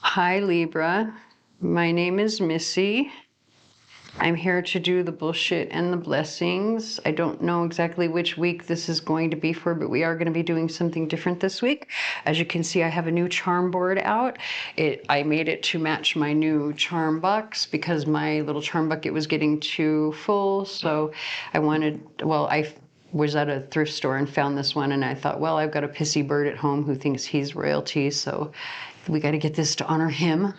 Hi, Libra. My name is Missy. I'm here to do the bullshit and the blessings. I don't know exactly which week this is going to be for, but we are going to be doing something different this week. As you can see, I have a new charm board out. I made it to match my new charm box because my little charm bucket was getting too full. So I was at a thrift store and found this one, and I thought, well, I've got a pissy bird at home who thinks he's royalty, so we got to get this to honor him.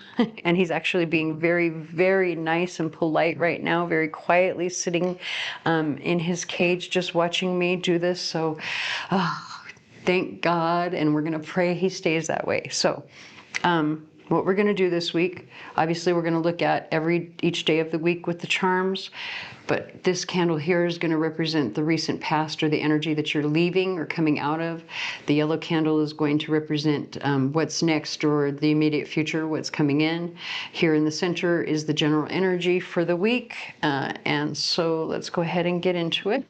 And he's actually being very, very nice and polite right now, very quietly sitting in his cage, just watching me do this. So thank God. And we're going to pray he stays that way. So what we're going to do this week, obviously we're going to look at each day of the week with the charms, but this candle here is going to represent the recent past or the energy that you're leaving or coming out of. The yellow candle is going to represent what's next or the immediate future, what's coming in. Here in the center is the general energy for the week. And so let's go ahead and get into it.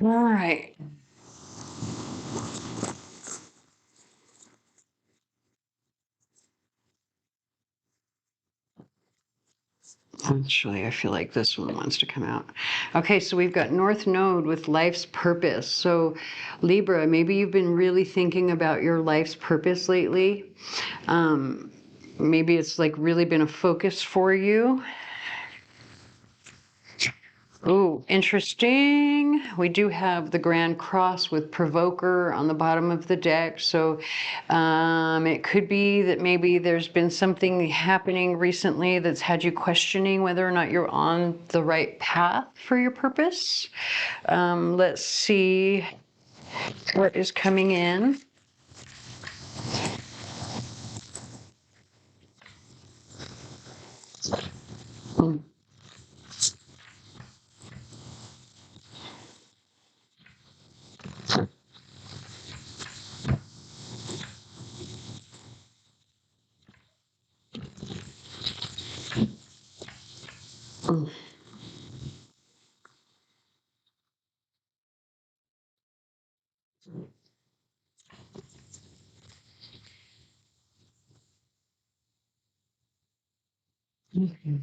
All right. Actually, I feel like this one wants to come out. Okay, so we've got North Node with life's purpose. So Libra, maybe you've been really thinking about your life's purpose lately. Maybe it's like really been a focus for you. Oh, interesting. We do have the Grand Cross with Provoker on the bottom of the deck. So it could be that maybe there's been something happening recently that's had you questioning whether or not you're on the right path for your purpose. Let's see what is coming in. Mm. Mm. Mhm.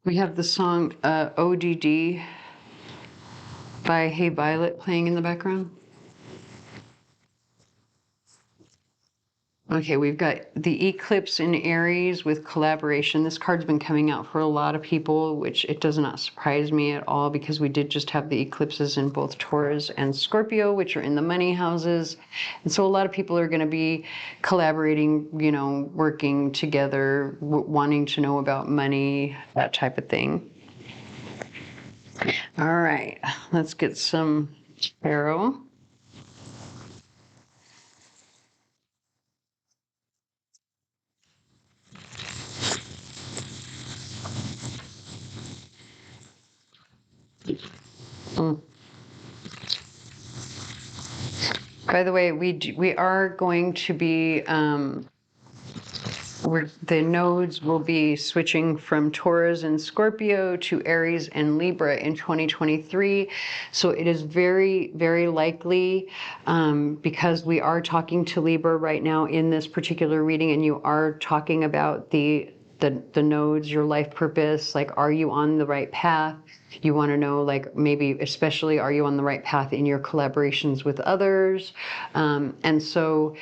We have the song ODD by Hey Violet playing in the background. Okay, we've got the eclipse in Aries with collaboration. This card's been coming out for a lot of people, which it does not surprise me at all because we did just have the eclipses in both Taurus and Scorpio, which are in the money houses. And so a lot of people are going to be collaborating, working together, wanting to know about money, that type of thing. All right, let's get some tarot. Mm. By the way, we are going to be the nodes will be switching from Taurus and Scorpio to Aries and Libra in 2023. So it is very, very likely, because we are talking to Libra right now in this particular reading, and you are talking about the nodes, your life purpose, like, are you on the right path? You want to know, like, maybe especially, are you on the right path in your collaborations with others? And so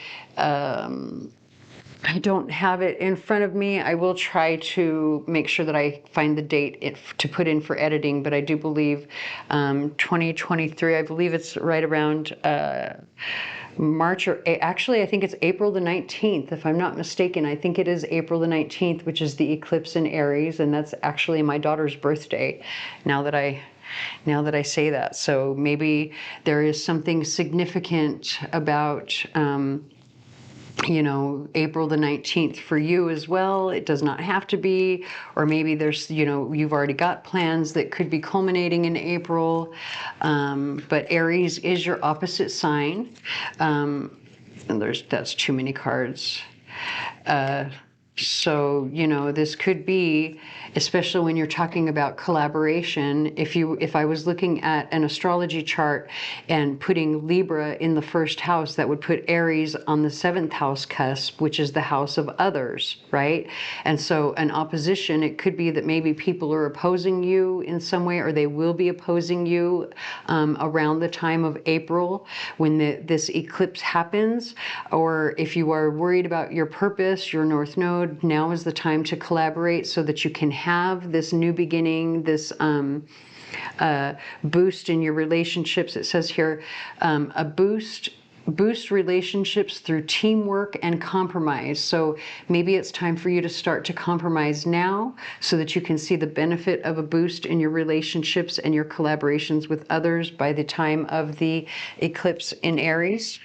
I don't have it in front of me. I will try to make sure that I find the date to put in for editing, but I do believe 2023, I believe it's right around March or actually, I think it's April the 19th, if I'm not mistaken. I think it is April the 19th, which is the eclipse in Aries, and that's actually my daughter's birthday, now that I say that. So maybe there is something significant about April the 19th for you as well. It does not have to be, or maybe there's, you've already got plans that could be culminating in April. But Aries is your opposite sign. And that's too many cards. So, this could be, especially when you're talking about collaboration, if I was looking at an astrology chart and putting Libra in the first house, that would put Aries on the seventh house cusp, which is the house of others, right? And so an opposition, it could be that maybe people are opposing you in some way, or they will be opposing you around the time of April when this eclipse happens. Or if you are worried about your purpose, your North Node, now is the time to collaborate so that you can have this new beginning, this boost in your relationships. It says here, a boost relationships through teamwork and compromise. So maybe it's time for you to start to compromise now so that you can see the benefit of a boost in your relationships and your collaborations with others by the time of the eclipse in Aries.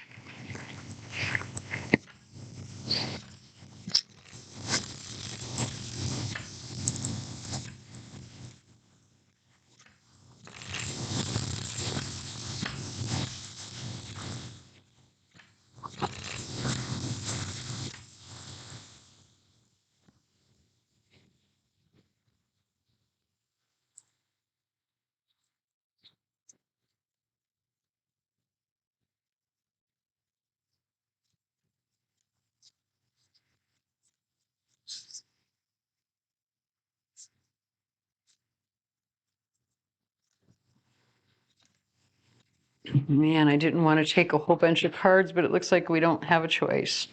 Man, I didn't want to take a whole bunch of cards, but it looks like we don't have a choice.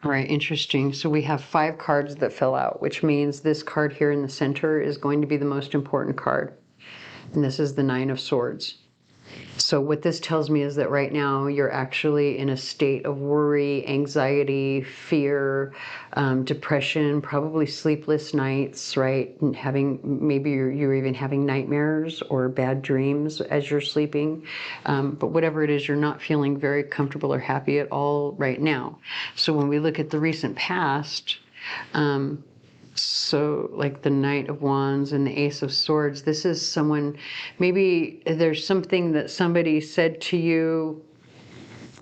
All right, interesting. So we have 5 cards that fell out, which means this card here in the center is going to be the most important card. And this is the 9 of Swords. So what this tells me is that right now you're actually in a state of worry, anxiety, fear, depression, probably sleepless nights, right? And maybe you're even having nightmares or bad dreams as you're sleeping. But whatever it is, you're not feeling very comfortable or happy at all right now. So when we look at the recent past, so like the Knight of Wands and the Ace of Swords, this is someone, maybe there's something that somebody said to you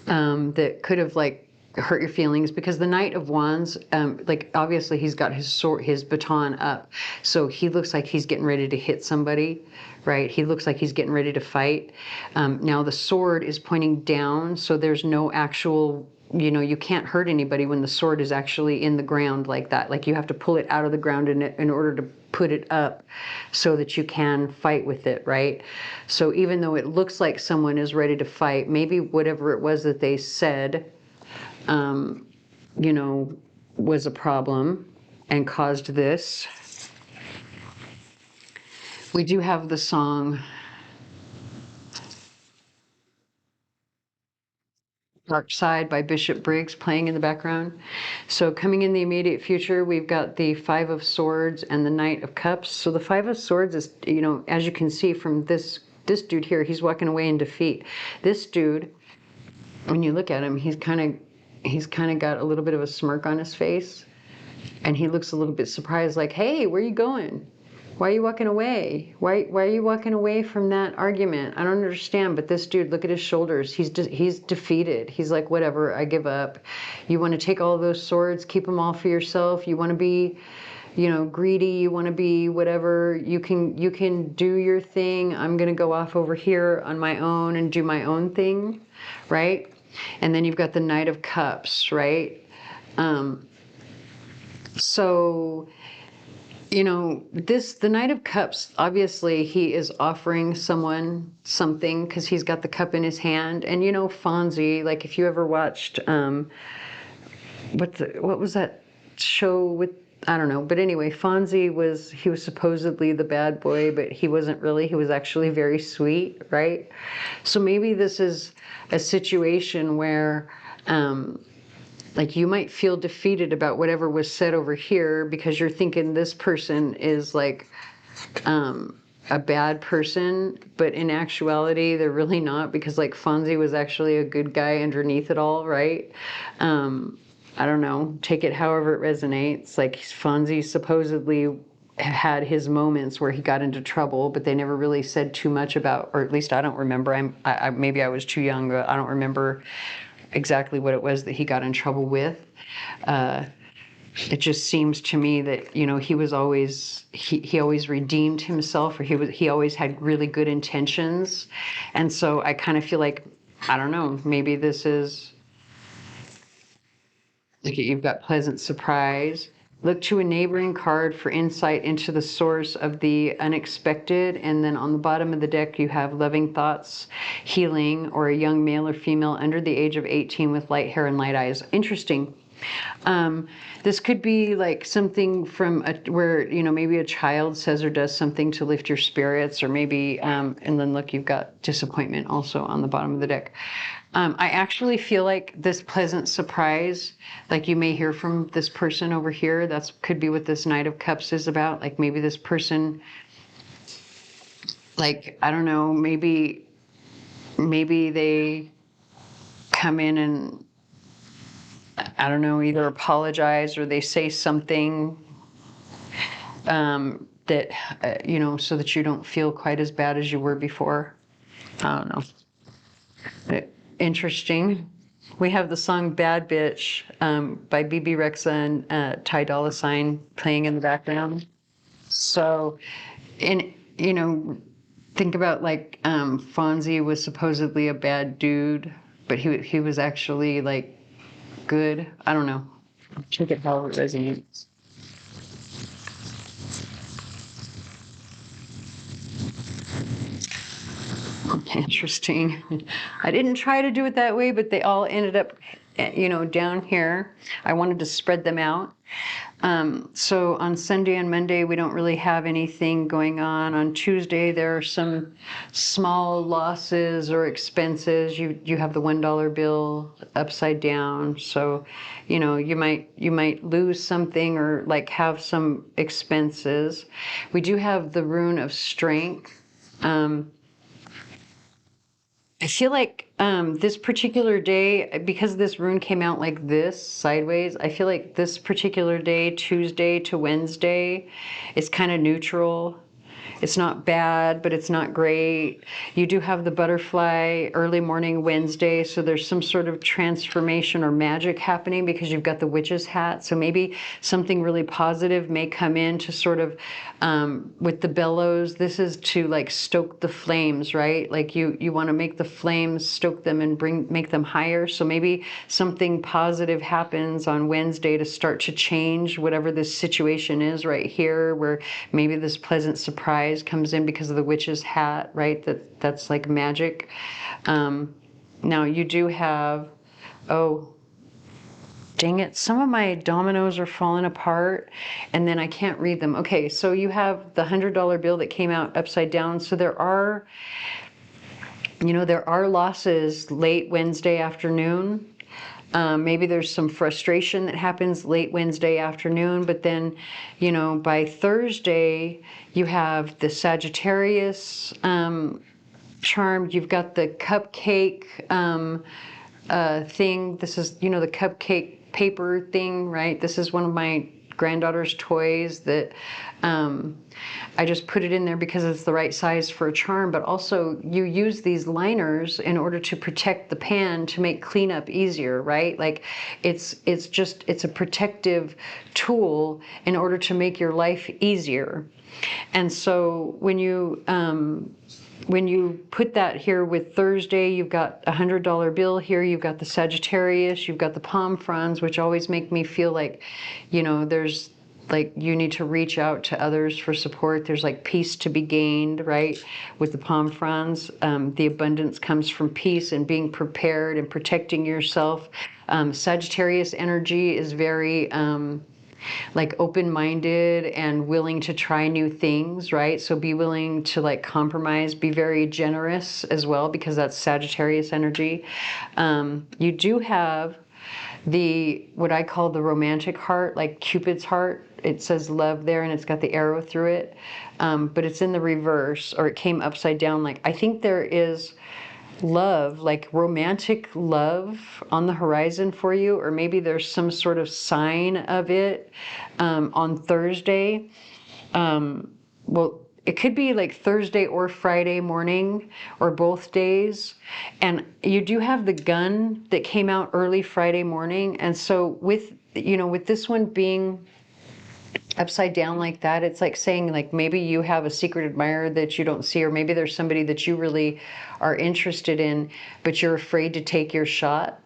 that could have like hurt your feelings, because the Knight of Wands, like obviously he's got his baton up, so he looks like he's getting ready to hit somebody, right? He looks like he's getting ready to fight. Now the sword is pointing down, so there's no actual, you can't hurt anybody when the sword is actually in the ground like that. Like you have to pull it out of the ground in order to put it up so that you can fight with it, right? So even though it looks like someone is ready to fight, maybe whatever it was that they said, was a problem and caused this. We do have the song Dark Side by Bishop Briggs playing in the background. So coming in the immediate future, we've got the 5 of Swords and the Knight of Cups. So the 5 of Swords is, as you can see from this dude here, he's walking away in defeat. This dude, when you look at him, he's kind of got a little bit of a smirk on his face, and he looks a little bit surprised, like, hey, where are you going? Why are you walking away? Why are you walking away from that argument? I don't understand. But this dude, look at his shoulders. He's defeated. He's like, whatever, I give up. You want to take all those swords, keep them all for yourself. You want to be, greedy. You want to be whatever. You can do your thing. I'm going to go off over here on my own and do my own thing, right? And then you've got the Knight of Cups, right? So You know, the Knight of Cups, obviously he is offering someone something because he's got the cup in his hand. And you know, Fonzie, like if you ever watched, what was that show with, I don't know, but anyway, Fonzie he was supposedly the bad boy, but he wasn't really. He was actually very sweet, right? So maybe this is a situation where, like you might feel defeated about whatever was said over here because you're thinking this person is like a bad person, but in actuality they're really not, because like Fonzie was actually a good guy underneath it all, right? I don't know, take it however it resonates. Like Fonzie supposedly had his moments where he got into trouble, but they never really said too much about, or at least I don't remember. Maybe I was too young, but I don't remember exactly what it was that he got in trouble with. It just seems to me that, you know, he was always, he always redeemed himself, or he always had really good intentions. And so I kind of feel like, I don't know, maybe this is like you've got pleasant surprise. Look to a neighboring card for insight into the source of the unexpected. And then on the bottom of the deck, you have loving thoughts, healing, or a young male or female under the age of 18 with light hair and light eyes. Interesting. This could be like something from where, you know, maybe a child says or does something to lift your spirits, or maybe, and then look, you've got disappointment also on the bottom of the deck. I actually feel like this pleasant surprise, like you may hear from this person over here, that's could be what this Knight of Cups is about. Like maybe this person, like, I don't know, maybe they come in and, I don't know, either apologize or they say something that, you know, so that you don't feel quite as bad as you were before. I don't know. Interesting. We have the song Bad Bitch by BB Rexa and Ty Dolla $ign playing in the background. So, and, you know, think about like Fonzie was supposedly a bad dude, but he was actually like good. I don't know. Take it how it resonates. Interesting. I didn't try to do it that way, but they all ended up, you know, down here. I wanted to spread them out. So on Sunday and Monday, we don't really have anything going on. On Tuesday, there are some small losses or expenses. You have the $1 bill upside down. So, you know, you might lose something or like have some expenses. We do have the rune of strength. I feel like this particular day, because this rune came out like this, sideways, I feel like this particular day, Tuesday to Wednesday, is kind of neutral. It's not bad, but it's not great. You do have the butterfly early morning Wednesday, so there's some sort of transformation or magic happening because you've got the witch's hat. So maybe something really positive may come in to sort of, with the bellows, this is to like stoke the flames, right? Like you want to make the flames, stoke them and make them higher. So maybe something positive happens on Wednesday to start to change whatever this situation is right here, where maybe this pleasant surprise comes in because of the witch's hat, right? That's like magic. Now you do have, oh, dang it, some of my dominoes are falling apart and then I can't read them. Okay, so you have the $100 bill that came out upside down. So there are, you know, there are losses late Wednesday afternoon. Maybe there's some frustration that happens late Wednesday afternoon, but then, you know, by Thursday, you have the Sagittarius charm. You've got the cupcake thing. This is, you know, the cupcake paper thing, right? This is one of my granddaughter's toys that I just put it in there because it's the right size for a charm, but also you use these liners in order to protect the pan to make cleanup easier, right? Like it's a protective tool in order to make your life easier. And so when you put that here with Thursday, you've got a $100 bill here, you've got the Sagittarius, you've got the palm fronds, which always make me feel like, you know, there's like you need to reach out to others for support. There's like peace to be gained, right? With the palm fronds, the abundance comes from peace and being prepared and protecting yourself. Sagittarius energy is very like open-minded and willing to try new things, right? So be willing to like compromise, be very generous as well, because that's Sagittarius energy. You do have the, what I call the romantic heart, like Cupid's heart. It says love there and it's got the arrow through it, but it's in the reverse, or it came upside down. Like, I think there is love, like romantic love on the horizon for you, or maybe there's some sort of sign of it on Thursday. Well, it could be like Thursday or Friday morning, or both days. And you do have the gun that came out early Friday morning. And so with, you know, with this one being upside down like that, it's like saying, like, maybe you have a secret admirer that you don't see, or maybe there's somebody that you really are interested in, but you're afraid to take your shot.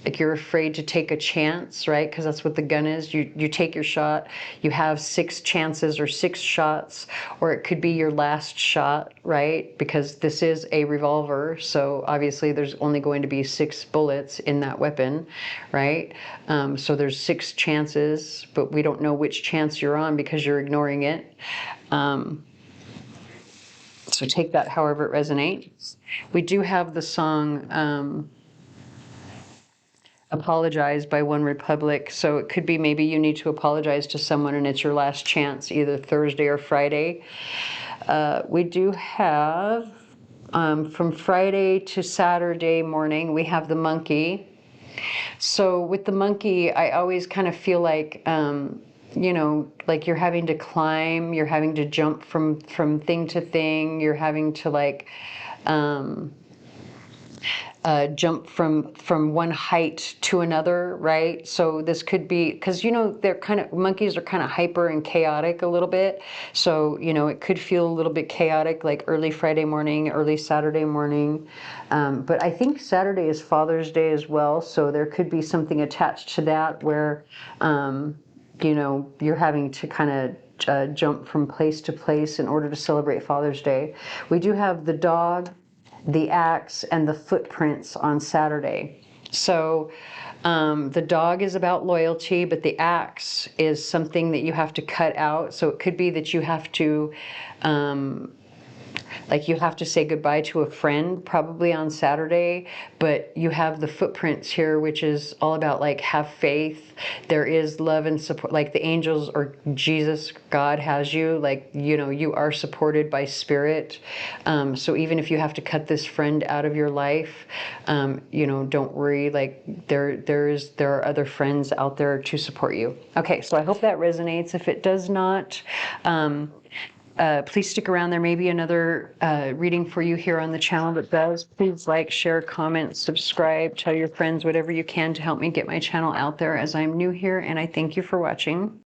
Like, you're afraid to take a chance, right? Because that's what the gun is. You take your shot. You have 6 chances or 6 shots, or it could be your last shot, right? Because this is a revolver, so obviously there's only going to be 6 bullets in that weapon, right? So there's 6 chances, but we don't know which chance you're on because you're ignoring it. So take that however it resonates. We do have the song Apologize by One Republic. So it could be maybe you need to apologize to someone and it's your last chance, either Thursday or Friday. We do have, from Friday to Saturday morning, we have the monkey. So with the monkey, I always kind of feel like, you know, like you're having to climb, you're having to jump from thing to thing, you're having to like, jump from one height to another, right? So this could be, because, you know, they're kind of, monkeys are kind of hyper and chaotic a little bit. So, you know, it could feel a little bit chaotic, like early Friday morning, early Saturday morning. But I think Saturday is Father's Day as well. So there could be something attached to that where, you know, you're having to kind of jump from place to place in order to celebrate Father's Day. We do have the dog, the axe, and the footprints on Saturday. So the dog is about loyalty, but the axe is something that you have to cut out. So it could be that you have to, like, you have to say goodbye to a friend probably on Saturday, but you have the footprints here, which is all about like, have faith. There is love and support, like the angels or Jesus, God has you, like, you know, you are supported by spirit. So even if you have to cut this friend out of your life, you know, don't worry, like there are other friends out there to support you. Okay, so I hope that resonates. If it does not, please stick around. There may be another reading for you here on the channel that does. Please like, share, comment, subscribe, tell your friends, whatever you can to help me get my channel out there, as I'm new here, and I thank you for watching.